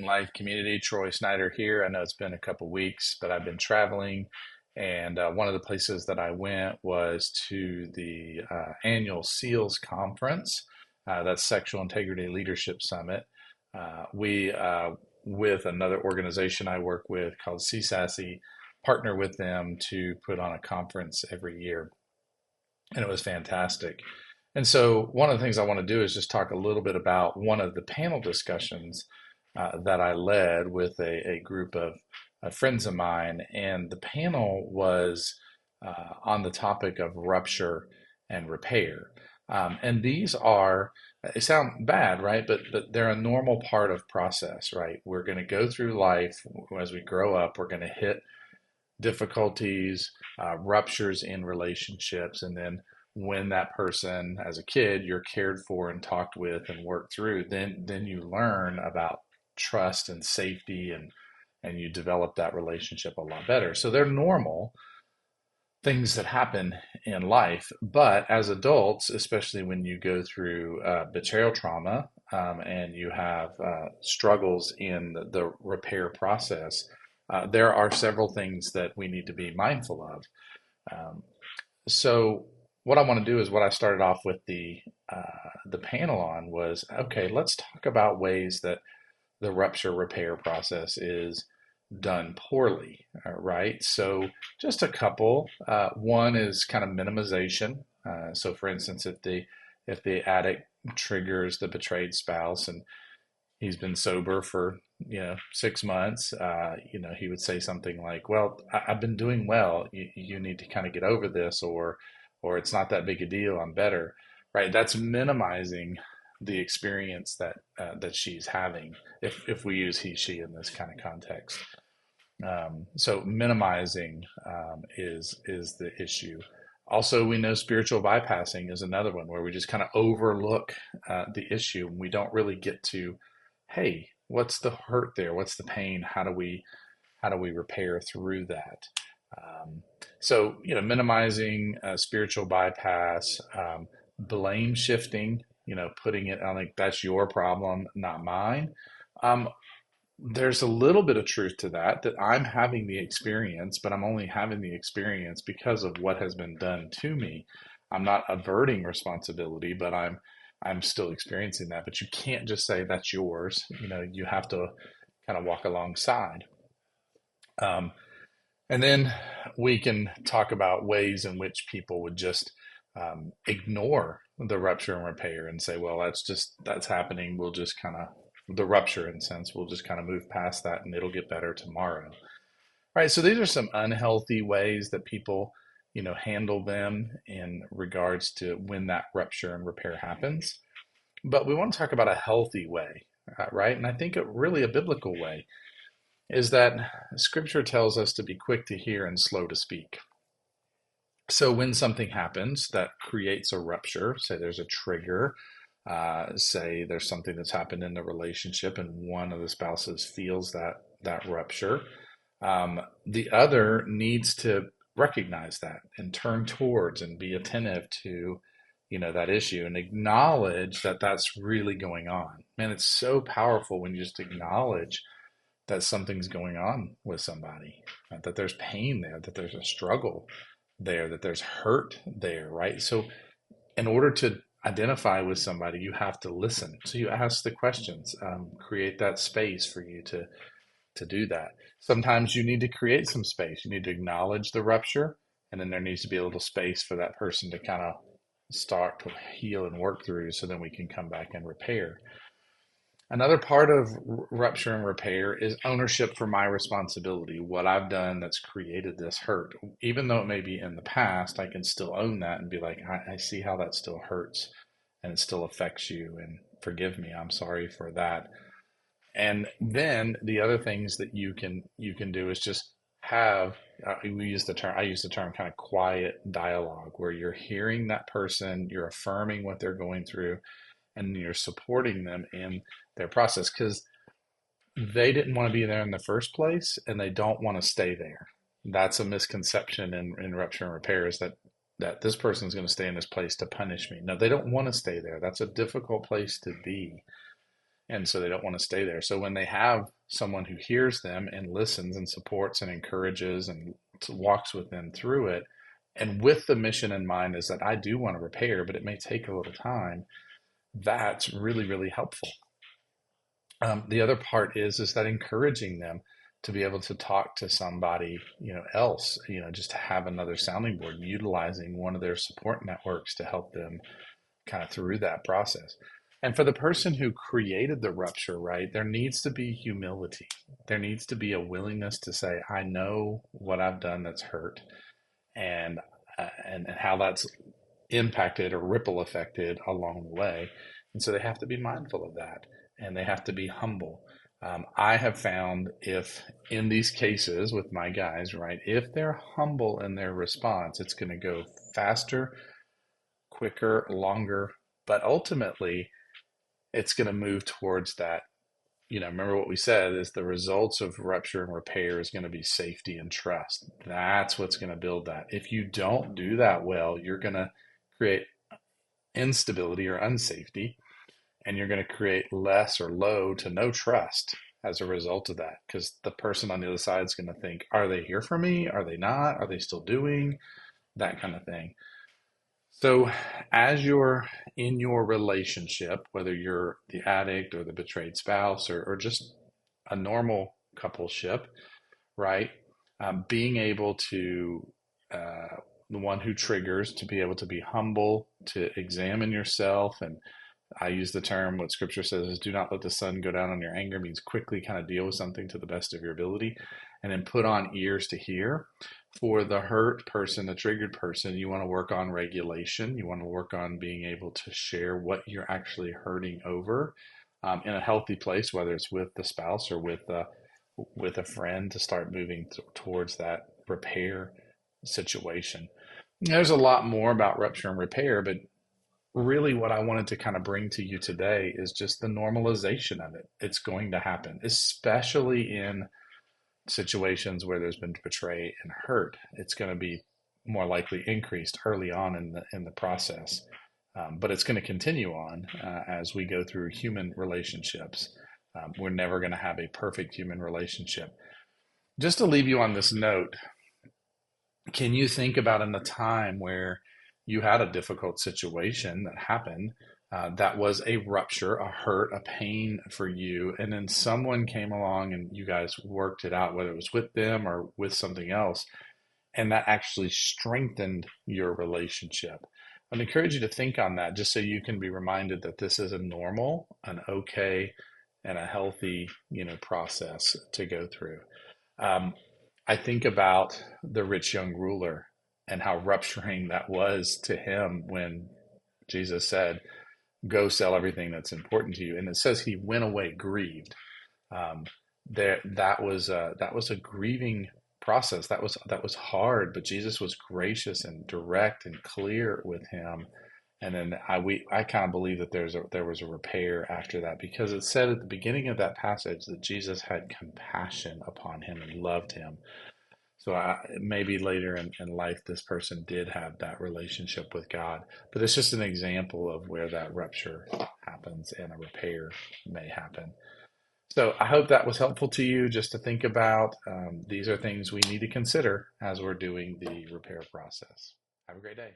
Life community. Troy Snyder here. I know it's been a couple weeks, but I've been traveling, and one of the places that I went was to the annual SEALs conference. That's Sexual Integrity Leadership Summit. We, with another organization I work with called CSASI, partner with them to put on a conference every year, and it was fantastic. And so, one of the things I want to do is just talk a little bit about one of the panel discussions that I led with a group of friends of mine. And the panel was on the topic of rupture and repair. And these are, they sound bad, right? But they're a normal part of process, right? We're going to go through life as we grow up, we're going to hit difficulties, ruptures in relationships, and then when that person, as a kid, you're cared for and talked with and worked through, then you learn about trust and safety, and you develop that relationship a lot better. So they're normal things that happen in life, but as adults, especially when you go through betrayal trauma, and you have struggles in the repair process, there are several things that we need to be mindful of. Um, so what I want to do is what I started off with the panel on was, okay, let's talk about ways that the rupture repair process is done poorly, right? So just a couple. One is kind of minimization. So for instance, if the addict triggers the betrayed spouse and he's been sober for 6 months, he would say something like, well, I've been doing well, you need to kind of get over this, or it's not that big a deal, I'm better, right? That's minimizing the experience that she's having, if we use he she in this kind of context. So minimizing is the issue. Also, we know spiritual bypassing is another one where we just kind of overlook the issue, and we don't really get to, hey, what's the hurt there? What's the pain? How do we repair through that? Um, so, minimizing spiritual bypass, blame shifting, putting it on like that's your problem, not mine. Um, there's a little bit of truth to that I'm having the experience, but I'm only having the experience because of what has been done to me. I'm not averting responsibility, but I'm still experiencing that. But you can't just say that's yours. You have to kind of walk alongside. Um, and then we can talk about ways in which people would just ignore the rupture and repair and say, well, that's happening. We'll just kind of, the rupture in a sense, we'll just kind of move past that and it'll get better tomorrow. Right. So these are some unhealthy ways that people, handle them in regards to when that rupture and repair happens. But we want to talk about a healthy way, right? And I think really a biblical way is that scripture tells us to be quick to hear and slow to speak. So when something happens that creates a rupture, say there's a trigger, say there's something that's happened in the relationship and one of the spouses feels that rupture, the other needs to recognize that and turn towards and be attentive to, that issue and acknowledge that that's really going on. Man, it's so powerful when you just acknowledge that something's going on with somebody, that there's pain there, that there's a struggle there, that there's hurt there, right? So, in order to identify with somebody, you have to listen. So, you ask the questions, create that space for you to do that. Sometimes you need to create some space. You need to acknowledge the rupture, and then there needs to be a little space for that person to kind of start to heal and work through so then we can come back and repair. Another part of rupture and repair is ownership for my responsibility. What I've done that's created this hurt. Even though it may be in the past, I can still own that and be like, I see how that still hurts and it still affects you. And forgive me, I'm sorry for that. And then the other things that you can do is just have I use the term kind of quiet dialogue where you're hearing that person, you're affirming what they're going through, and you're supporting them in their process because they didn't want to be there in the first place and they don't want to stay there. That's a misconception in rupture and repair is that this person is going to stay in this place to punish me. No, they don't want to stay there. That's a difficult place to be. And so they don't want to stay there. So when they have someone who hears them and listens and supports and encourages and walks with them through it, and with the mission in mind is that I do want to repair, but it may take a little time, that's really, really helpful. The other part is that encouraging them to be able to talk to somebody, else, just to have another sounding board, utilizing one of their support networks to help them kind of through that process. And for the person who created the rupture, right, there needs to be humility. There needs to be a willingness to say, I know what I've done that's hurt, and and how that's impacted or ripple affected along the way. And so they have to be mindful of that, and they have to be humble. I have found, if in these cases with my guys, right, if they're humble in their response, it's going to go faster, quicker, longer, but ultimately it's going to move towards that. Remember what we said is the results of rupture and repair is going to be safety and trust. That's what's going to build that. If you don't do that well, you're going to create instability or unsafety, and you're going to create less or low to no trust as a result of that, because the person on the other side is going to think, are they here for me? Are they not? Are they still doing that kind of thing? So, as you're in your relationship, whether you're the addict or the betrayed spouse, or just a normal coupleship, right? Being able to, the one who triggers, to be able to be humble, to examine yourself. And I use the term, what scripture says is, do not let the sun go down on your anger, means quickly kind of deal with something to the best of your ability, and then put on ears to hear. For the hurt person, the triggered person, you want to work on regulation. You want to work on being able to share what you're actually hurting over, in a healthy place, whether it's with the spouse or with a friend, to start moving towards that repair situation. There's a lot more about rupture and repair, but really what I wanted to kind of bring to you today is just the normalization of it. It's going to happen, especially in situations where there's been betrayal and hurt. It's going to be more likely increased early on in the process, but it's going to continue on as we go through human relationships. We're never going to have a perfect human relationship. Just to leave you on this note, can you think about in the time where you had a difficult situation that happened, that was a rupture, a hurt, a pain for you, and then someone came along and you guys worked it out, whether it was with them or with something else, and that actually strengthened your relationship? I'd encourage you to think on that, just so you can be reminded that this is a normal, an okay, and a healthy, process to go through. Um, I think about the rich young ruler and how rupturing that was to him when Jesus said, "Go sell everything that's important to you." And it says he went away grieved. Um, that was a grieving process. That was hard, but Jesus was gracious and direct and clear with him. And then I kind of believe that there was a repair after that, because it said at the beginning of that passage that Jesus had compassion upon him and loved him. So maybe later in life, this person did have that relationship with God, but it's just an example of where that rupture happens and a repair may happen. So I hope that was helpful to you, just to think about. These are things we need to consider as we're doing the repair process. Have a great day.